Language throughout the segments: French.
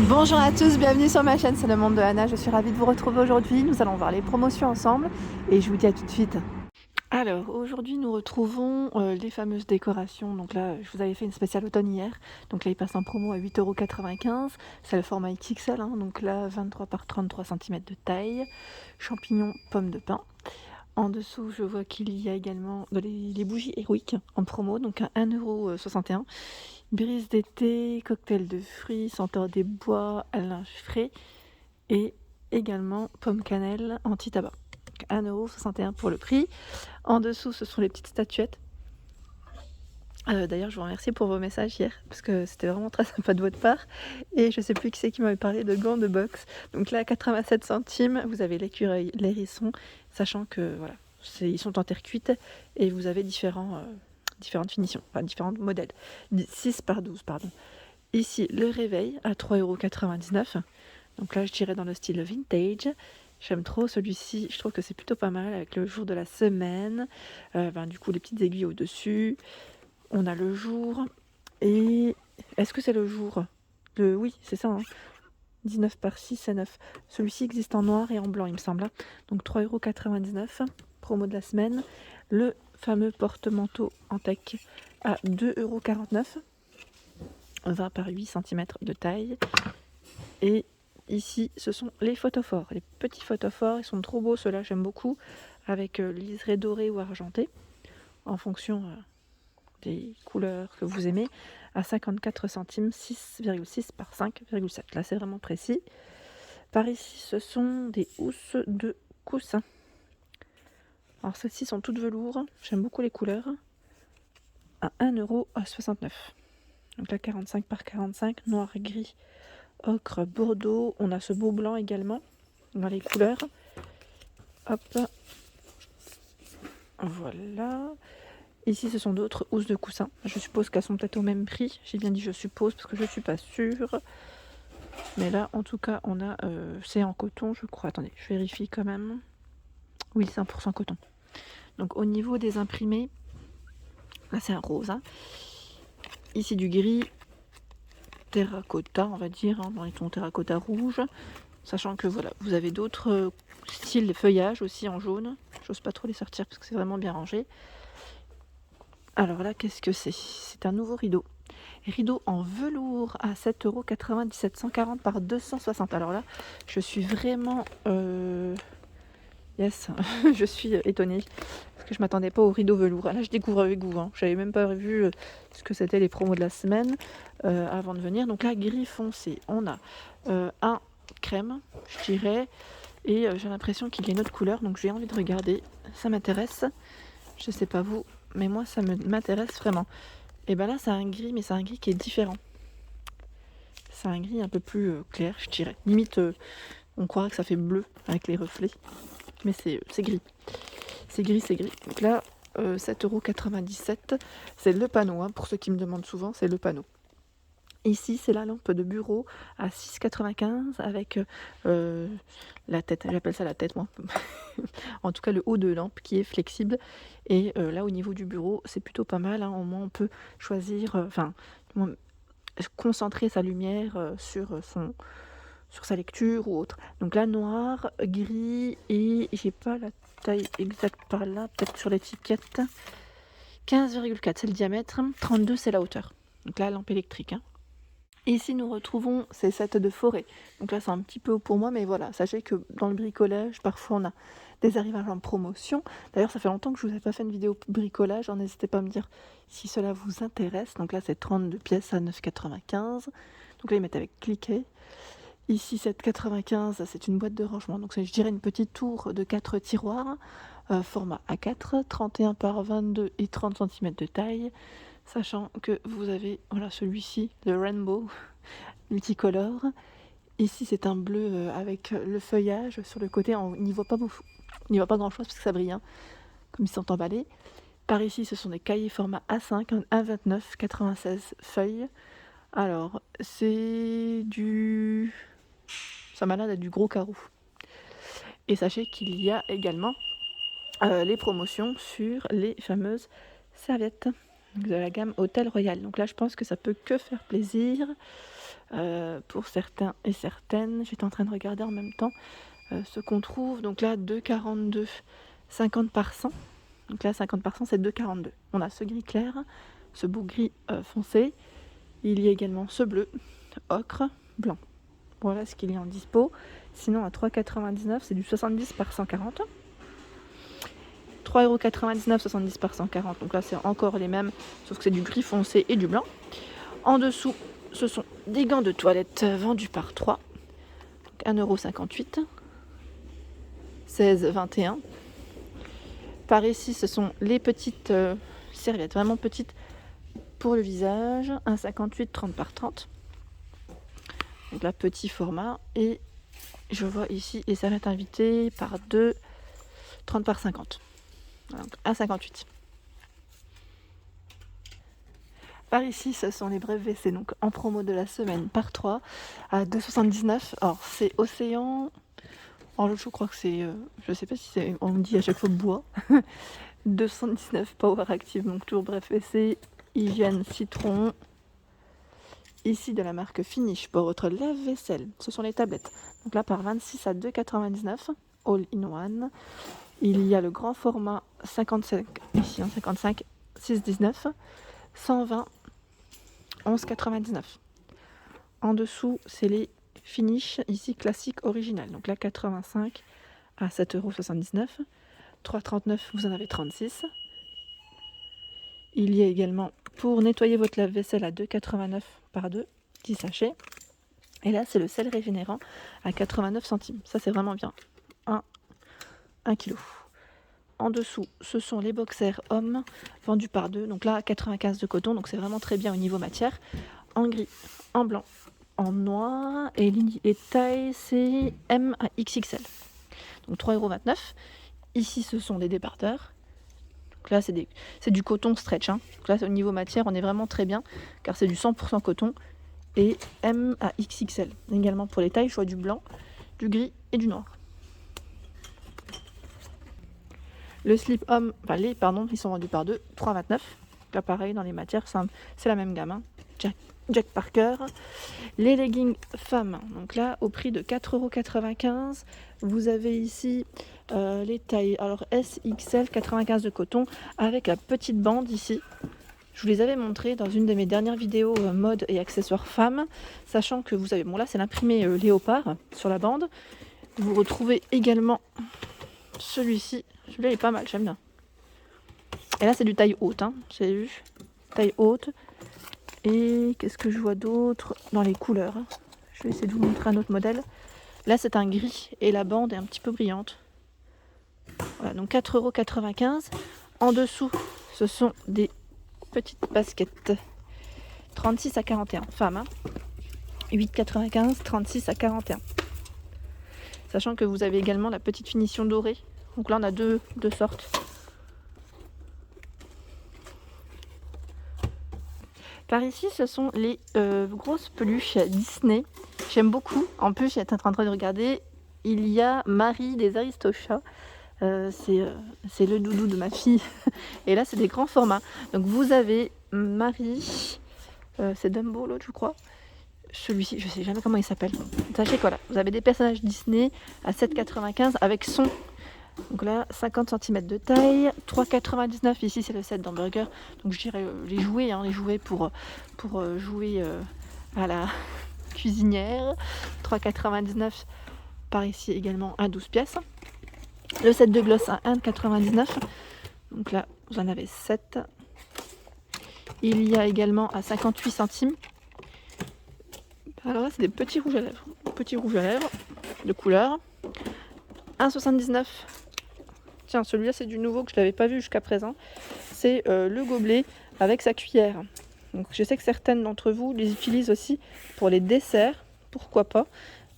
Bonjour à tous, bienvenue sur ma chaîne, c'est le monde de Anna, je suis ravie de vous retrouver aujourd'hui, nous allons voir les promotions ensemble et je vous dis à tout de suite. Alors aujourd'hui nous retrouvons les fameuses décorations, donc là je vous avais fait une spéciale automne hier, donc là il passe en promo à 8,95 €, c'est le format XXL, donc là 23 par 33 cm de taille, champignons, pommes de pin. En dessous, je vois qu'il y a également les bougies héroïques en promo, donc à 1,61 €. Brise d'été, cocktail de fruits, senteur des bois, linge frais et également pomme cannelle anti-tabac. 1,61 € pour le prix. En dessous, ce sont les petites statuettes. D'ailleurs, je vous remercie pour vos messages hier, parce que c'était vraiment très sympa de votre part. Et je sais plus qui c'est qui m'avait parlé de gants de boxe. Donc là, 87 centimes, vous avez l'écureuil, l'hérisson, sachant que voilà, ils sont en terre cuite et vous avez différentes finitions, enfin différents modèles. 6 par 12, pardon. Ici, le réveil à 3,99 €. Donc là, je dirais dans le style vintage. J'aime trop celui-ci, je trouve que c'est plutôt pas mal avec le jour de la semaine. Du coup, les petites aiguilles au-dessus. On a le jour. Et est-ce que c'est le jour? Oui, c'est ça. 19 par 6, c'est 9. Celui-ci existe en noir et en blanc, il me semble. Donc 3,99 €, promo de la semaine. Le fameux porte-manteau en tech à 2,49 €. 20 par 8 cm de taille. Et ici, ce sont les photophores. Les petits photophores, ils sont trop beaux, ceux-là, j'aime beaucoup. Avec liseré doré ou argenté, en fonction des couleurs que vous aimez, à 54 centimes, 6,6 par 5,7. Là, c'est vraiment précis. Par ici, ce sont des housses de coussin. Alors, celles-ci sont toutes velours. J'aime beaucoup les couleurs. À 1,69 €. Donc là, 45 par 45, noir, gris, ocre, bordeaux. On a ce beau blanc également, dans les couleurs. Hop. Voilà. Ici, ce sont d'autres housses de coussin. Je suppose qu'elles sont peut-être au même prix. J'ai bien dit je suppose parce que je ne suis pas sûre. Mais là, en tout cas, on a... c'est en coton, je crois. Attendez, je vérifie quand même. Oui, 100% coton. Donc, au niveau des imprimés, là, c'est un rose. Ici, du gris terracotta, on va dire, dans les tons terracotta rouge. Sachant que, voilà, vous avez d'autres styles de feuillage aussi en jaune. J'ose pas trop les sortir parce que c'est vraiment bien rangé. Alors là, qu'est-ce que c'est? C'est un nouveau rideau. Rideau en velours à 7,97 €, 140 par 260. Alors là, je suis vraiment... Yes, je suis étonnée. Parce que je m'attendais pas au rideau velours. Là, je découvre avec vous. J'avais même pas vu ce que c'était les promos de la semaine avant de venir. Donc là, gris foncé. On a un crème, je dirais. Et j'ai l'impression qu'il y a une autre couleur. Donc j'ai envie de regarder. Ça m'intéresse. Je sais pas vous, mais moi, ça m'intéresse vraiment. Et ben là, c'est un gris, mais c'est un gris qui est différent. C'est un gris un peu plus clair, je dirais. Limite, on croirait que ça fait bleu avec les reflets. Mais c'est gris. C'est gris, c'est gris. Donc là, 7,97 €. C'est le panneau, pour ceux qui me demandent souvent, c'est le panneau. Ici, c'est la lampe de bureau à 6,95 € avec la tête. J'appelle ça la tête, moi. En tout cas, le haut de lampe qui est flexible. Et là, au niveau du bureau, c'est plutôt pas mal. Au moins, on peut choisir, concentrer sa lumière sur sa lecture ou autre. Donc là, noir, gris et j'ai pas la taille exacte par là, peut-être sur l'étiquette. 15,4 c'est le diamètre, 32 c'est la hauteur. Donc là, lampe électrique. Ici, nous retrouvons ces sets de forêt. Donc là, c'est un petit peu haut pour moi, mais voilà, sachez que dans le bricolage, parfois on a des arrivages en promotion. D'ailleurs, ça fait longtemps que je vous ai pas fait une vidéo bricolage, n'hésitez pas à me dire si cela vous intéresse. Donc là, c'est 32 pièces à 9,95 €. Donc là, ils mettent avec cliquet. Ici, 7,95 €, c'est une boîte de rangement. Donc c'est, je dirais, une petite tour de 4 tiroirs, format A4, 31 par 22 et 30 cm de taille. Sachant que vous avez, voilà, celui-ci, le Rainbow multicolore. Ici, c'est un bleu avec le feuillage sur le côté. On n'y voit pas grand-chose parce que ça brille, comme ils sont emballés. Par ici, ce sont des cahiers format A5, 1,29, 96 feuilles. Alors, c'est du... Ça m'a l'air d'être du gros carreau. Et sachez qu'il y a également les promotions sur les fameuses serviettes de la gamme Hôtel Royal. Donc là, je pense que ça peut que faire plaisir. pour certains et certaines. J'étais en train de regarder en même temps ce qu'on trouve. Donc là, 2,42, 50 par 100. Donc là, 50 par 100, c'est 2,42. On a ce gris clair, ce beau gris foncé. Il y a également ce bleu, ocre, blanc. Voilà ce qu'il y a en dispo. Sinon, à 3,99, c'est du 70 par 140. 3,99 €, 70 par 140. Donc là, c'est encore les mêmes, sauf que c'est du gris foncé et du blanc. En dessous, ce sont des gants de toilette vendus par 3. Donc 1,58 €. 16,21 €. Par ici, ce sont les petites serviettes, vraiment petites pour le visage. 1,58 €, 30 par 30. Donc là, petit format. Et je vois ici les serviettes invitées par 2, 30 par 50. Donc 1,58 €. Par ici, ce sont les brefs WC, donc en promo de la semaine par 3 à 2,79 €. Alors, c'est Océan. Alors, je crois que c'est, je sais pas si c'est, on me dit à chaque fois bois. 219 Power Active, donc toujours bref WC, hygiène citron. Ici de la marque Finish pour votre lave-vaisselle. Ce sont les tablettes. Donc là, par 26 à 2,99 €, all in one. Il y a le grand format 55, ici en 55, 6,19 €, 120, 11,99 €. En dessous, c'est les Finish, ici classique original. Donc là, 85 à 7,79 €. 3,39 €, vous en avez 36. Il y a également pour nettoyer votre lave-vaisselle à 2,89 € par 2, 10 sachets. Et là, c'est le sel régénérant à 89 centimes. Ça, c'est vraiment bien. 1 kg. En dessous, ce sont les boxers hommes vendus par 2. Donc là, 95 de coton. Donc c'est vraiment très bien au niveau matière. En gris, en blanc, en noir. Et les tailles, c'est M à XXL. Donc 3,29 €. Ici, ce sont des débardeurs. Donc là, c'est du coton stretch. Donc là, au niveau matière, on est vraiment très bien. Car c'est du 100% coton. Et M à XXL. Également pour les tailles, je vois du blanc, du gris et du noir. Le slip homme, ils sont vendus par 2, 3,29 €. Là, pareil, dans les matières, c'est la même gamme. Jack Parker. Les leggings femmes, donc là, au prix de 4,95 €. Vous avez ici les tailles, alors S, XL, 95 de coton, avec la petite bande ici. Je vous les avais montrés dans une de mes dernières vidéos mode et accessoires femmes, sachant que vous avez, bon là c'est l'imprimé léopard sur la bande. Vous retrouvez également celui-ci. Celui-là il est pas mal, j'aime bien. Et là c'est du taille haute, j'ai vu. Taille haute. Et qu'est-ce que je vois d'autre dans les couleurs? Je vais essayer de vous montrer un autre modèle. Là c'est un gris et la bande est un petit peu brillante. Voilà, donc 4,95 €. En dessous, ce sont des petites baskets. 36 à 41, femmes. 8,95, 36 à 41. Sachant que vous avez également la petite finition dorée. Donc là, on a deux sortes. Par ici, ce sont les grosses peluches Disney. J'aime beaucoup. En plus, j'étais en train de regarder. Il y a Marie des Aristochats. C'est le doudou de ma fille. Et là, c'est des grands formats. Donc, vous avez Marie. C'est Dumbo, l'autre, je crois. Celui-ci, je ne sais jamais comment il s'appelle. Sachez que voilà, vous avez des personnages Disney à 7,95 avec son. Donc là, 50 cm de taille, 3,99 €. Ici, c'est le set d'hamburger. Donc je dirais les jouets pour jouer à la cuisinière. 3,99 € par ici également à 12 pièces. Le set de gloss à 1,99 €. Donc là, vous en avez 7. Il y a également à 58 centimes. Alors là, c'est des petits rouges à lèvres. Petits rouges à lèvres de couleur. 1,79 €. Tiens, celui-là, c'est du nouveau que je ne l'avais pas vu jusqu'à présent. C'est le gobelet avec sa cuillère. Donc, je sais que certaines d'entre vous les utilisent aussi pour les desserts. Pourquoi pas.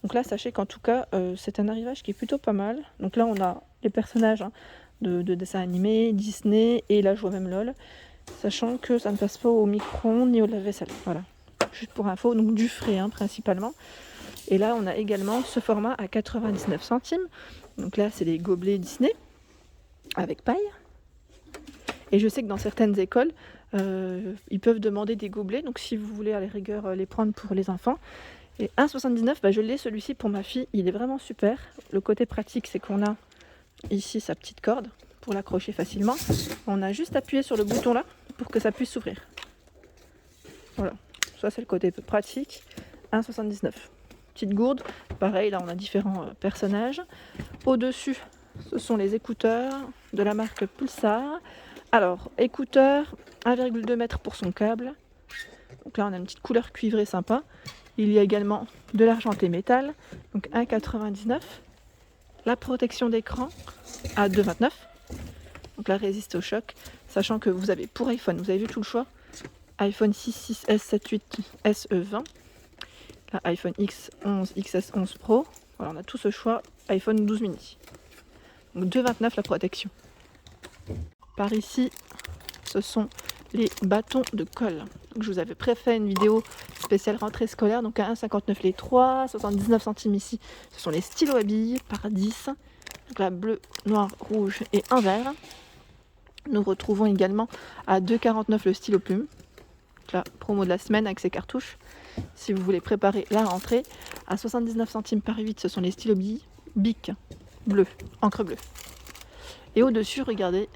Donc là, sachez qu'en tout cas, c'est un arrivage qui est plutôt pas mal. Donc là, on a les personnages de dessins animés, Disney, et là, je vois même LOL. Sachant que ça ne passe pas au micro-ondes ni au lave-vaisselle. Voilà. Juste pour info, donc du frais principalement. Et là, on a également ce format à 99 centimes. Donc là, c'est les gobelets Disney avec paille. Et je sais que dans certaines écoles, Ils peuvent demander des gobelets, donc si vous voulez à la rigueur les prendre pour les enfants. Et 1,79 €, bah, je l'ai celui-ci pour ma fille, il est vraiment super. Le côté pratique, c'est qu'on a ici sa petite corde pour l'accrocher facilement. On a juste appuyé sur le bouton là pour que ça puisse s'ouvrir. Voilà, ça c'est le côté pratique. 1,79 €. Petite gourde, pareil, là on a différents personnages. Au-dessus, ce sont les écouteurs de la marque Pulsar. Alors, écouteurs, 1,2 m pour son câble. Donc là on a une petite couleur cuivrée sympa. Il y a également de l'argenté métal, donc 1,99 €. La protection d'écran à 2,29 €. Donc là résiste au choc, sachant que vous avez pour iPhone, vous avez vu tout le choix, iPhone 6, 6S, 7, 8, SE 20. Là, iPhone X, 11, XS, 11 Pro. Voilà, on a tout ce choix, iPhone 12 mini. Donc 2,29 € la protection. Par ici, ce sont les bâtons de colle. Donc, je vous avais préfait une vidéo spéciale rentrée scolaire, donc à 1,59 € les 3, 79 centimes ici. Ce sont les stylos à billes par 10. Donc là, bleu, noir, rouge et un vert. Nous retrouvons également à 2,49 € le stylo plume. Donc la promo de la semaine avec ses cartouches. Si vous voulez préparer la rentrée, à 79 centimes par 8, ce sont les stylos billes, Bic, bleu, encre bleue. Et au-dessus, regardez,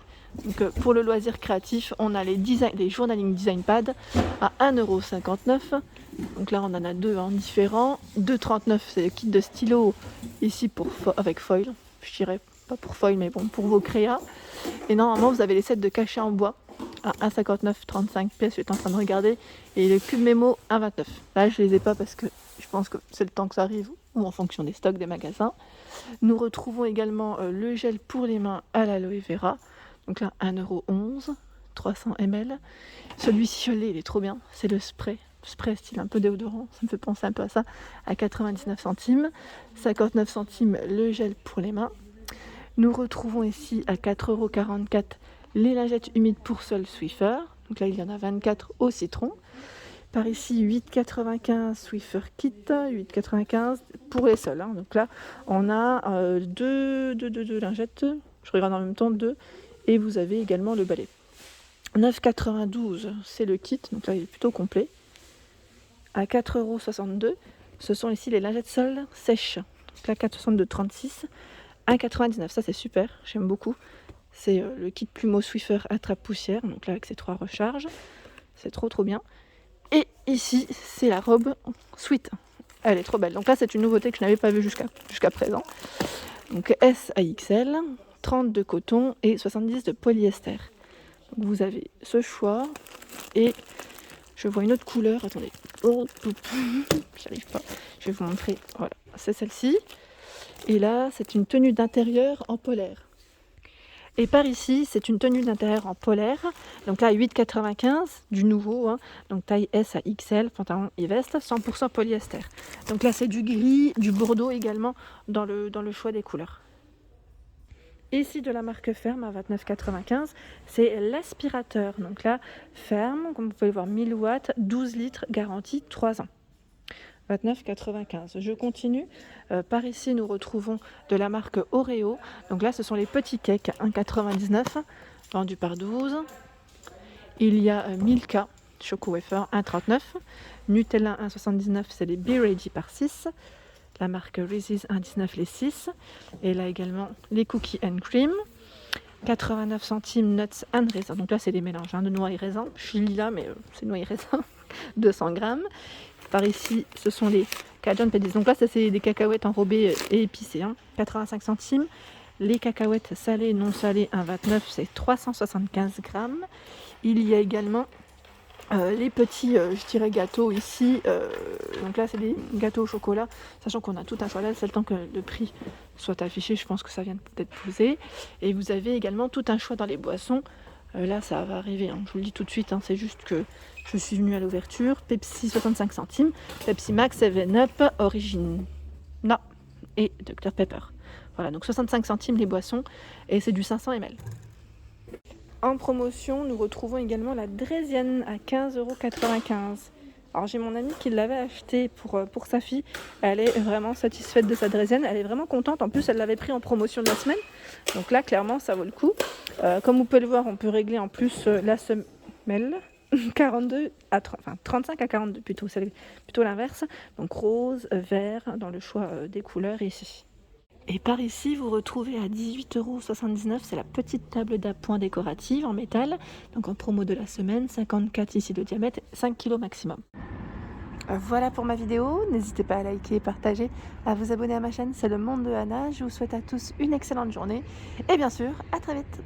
donc, pour le loisir créatif, on a les journaling design pad à 1,59 €. Donc là, on en a deux différents. 2,39 €, c'est le kit de stylo ici avec foil. Je dirais pas pour foil, mais bon, pour vos créas. Et normalement, vous avez les sets de cachet en bois à 1,59 €, 35 pièces. Je suis en train de regarder. Et le cube mémo, 1,29 €. Là, je les ai pas parce que je pense que c'est le temps que ça arrive ou en fonction des stocks des magasins. Nous retrouvons également le gel pour les mains à l'aloe vera. Donc là, 1,11 €, 300 ml. Celui-ci, je l'ai, il est trop bien. C'est le spray style un peu déodorant. Ça me fait penser un peu à ça. À 99 centimes. 59 centimes le gel pour les mains. Nous retrouvons ici à 4,44 € les lingettes humides pour sol Swiffer. Donc là, il y en a 24 au citron. Par ici, 8,95 Swiffer Kit, 8,95 pour les sols. Donc là, on a deux lingettes. Je regarde en même temps deux. Et vous avez également le balai. 9,92 €, c'est le kit. Donc là, il est plutôt complet. À 4,62 €, ce sont ici les lingettes sol sèches. Donc là, 4,62, 36. 1,99 €, ça c'est super, j'aime beaucoup. C'est le kit Plumeau Swiffer attrape-poussière. Donc là, avec ses 3 recharges. C'est trop bien. Et ici, c'est la robe Sweet. Elle est trop belle. Donc là, c'est une nouveauté que je n'avais pas vue jusqu'à présent. Donc S à XL, 30 de coton et 70 de polyester. Donc vous avez ce choix. Et je vois une autre couleur. Attendez. Oh, j'arrive pas. Je vais vous montrer. Voilà, c'est celle-ci. Et là, c'est une tenue d'intérieur en polaire. Et par ici, c'est une tenue d'intérieur en polaire. Donc là, 8,95 € du nouveau. Donc taille S à XL, pantalon et veste, 100% polyester. Donc là, c'est du gris, du bordeaux également dans le choix des couleurs. Ici, de la marque Ferme à 29,95 €, c'est l'aspirateur. Donc là, Ferme, comme vous pouvez le voir, 1000 watts, 12 litres, garantie 3 ans. 29,95 €. Je continue. Par ici, nous retrouvons de la marque Oreo. Donc là, ce sont les petits cakes 1,99 € vendus par 12. Il y a Milka Choco Wafer 1,39 €. Nutella 1,79 €, c'est les Be Ready par 6. La marque Reese's 1,19 € les 6. Et là également les Cookies and Cream. 89 centimes Nuts and Raisin. Donc là, c'est des mélanges de noix et raisin. Je suis là, mais c'est noix et raisin. 200 grammes. Par ici, ce sont les Cajun Pedis. Donc là, ça c'est des cacahuètes enrobées et épicées. 85 centimes. Les cacahuètes salées, non salées, 1,29 €, c'est 375 grammes. Il y a également les petits, je dirais, gâteaux ici. Donc là, c'est des gâteaux au chocolat. Sachant qu'on a tout un choix là, c'est le temps que le prix soit affiché. Je pense que ça vient peut-être poser. Et vous avez également tout un choix dans les boissons. Là, ça va arriver. Je vous le dis tout de suite. C'est juste que je suis venue à l'ouverture. Pepsi 65 centimes. Pepsi Max, 7up, Origina et Dr Pepper. Voilà, donc 65 centimes les boissons. Et c'est du 500 ml. En promotion, nous retrouvons également la Draisienne à 15,95 €. Alors j'ai mon amie qui l'avait acheté pour sa fille. Elle est vraiment satisfaite de sa Draisienne. Elle est vraiment contente. En plus, elle l'avait pris en promotion de la semaine. Donc là, clairement, ça vaut le coup. Comme vous pouvez le voir, on peut régler en plus semelles. 42 à 30, enfin 35 à 42 plutôt, c'est plutôt l'inverse. Donc rose, vert dans le choix des couleurs ici. Et par ici, vous retrouvez à 18,79 €, c'est la petite table d'appoint décorative en métal. Donc en promo de la semaine, 54 ici de diamètre, 5 kg maximum. Voilà pour ma vidéo, n'hésitez pas à liker, partager, à vous abonner à ma chaîne, c'est le monde de Anna. Je vous souhaite à tous une excellente journée et bien sûr, à très vite.